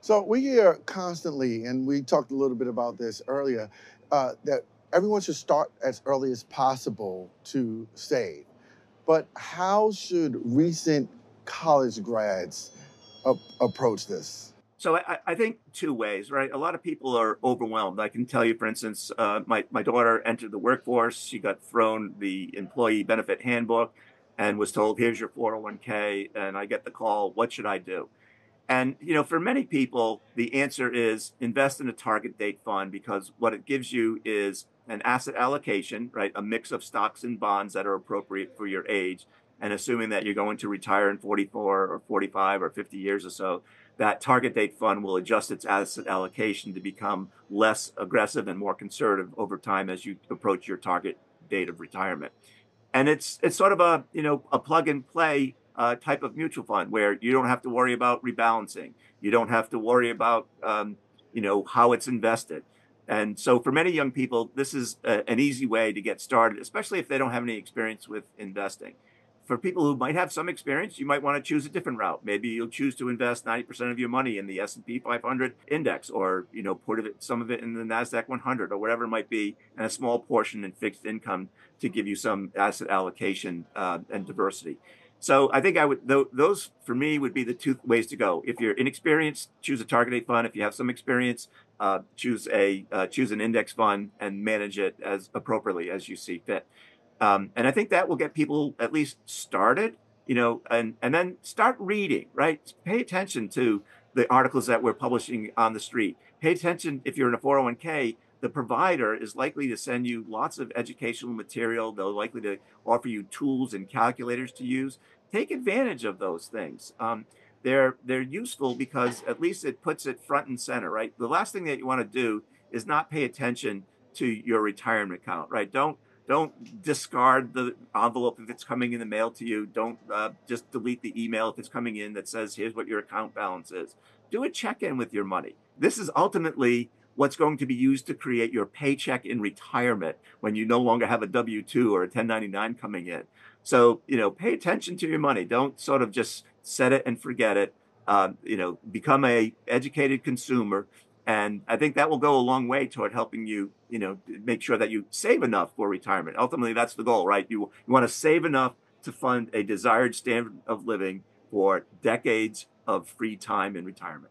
So we hear constantly, and we talked a little bit about this earlier, that everyone should start as early as possible to save. But how should recent college grads approach this? So I think two ways, right? A lot of people are overwhelmed. I can tell you, for instance, my daughter entered the workforce. She got thrown the employee benefit handbook and was told, here's your 401k. And I get the call, what should I do? And, for many people, the answer is invest in a target date fund because what it gives you is an asset allocation, right? A mix of stocks and bonds that are appropriate for your age. And assuming that you're going to retire in 44 or 45 or 50 years or so, that target date fund will adjust its asset allocation to become less aggressive and more conservative over time as you approach your target date of retirement. And it's sort of a plug and play type of mutual fund where you don't have to worry about rebalancing. You don't have to worry about how it's invested. And so for many young people, this is an easy way to get started, especially if they don't have any experience with investing. For people who might have some experience, you might want to choose a different route. Maybe you'll choose to invest 90% of your money in the S&P 500 index, or put some of it in the Nasdaq 100 or whatever it might be, and a small portion in fixed income to give you some asset allocation and diversity. So I think those for me would be the two ways to go. If you're inexperienced, choose a target date fund. If you have some experience, choose an index fund and manage it as appropriately as you see fit. And I think that will get people at least started, and then start reading, right? Pay attention to the articles that we're publishing on TheStreet. Pay attention if you're in a 401k, the provider is likely to send you lots of educational material. They're likely to offer you tools and calculators to use. Take advantage of those things. They're useful because at least it puts it front and center, right? The last thing that you want to do is not pay attention to your retirement account, right? Don't discard the envelope if it's coming in the mail to you. Don't just delete the email if it's coming in that says, here's what your account balance is. Do a check in with your money. This is ultimately what's going to be used to create your paycheck in retirement when you no longer have a W-2 or a 1099 coming in. So, pay attention to your money. Don't sort of just set it and forget it. Become a educated consumer, and I think that will go a long way toward helping you, make sure that you save enough for retirement. Ultimately, that's the goal, right? You want to save enough to fund a desired standard of living for decades of free time in retirement.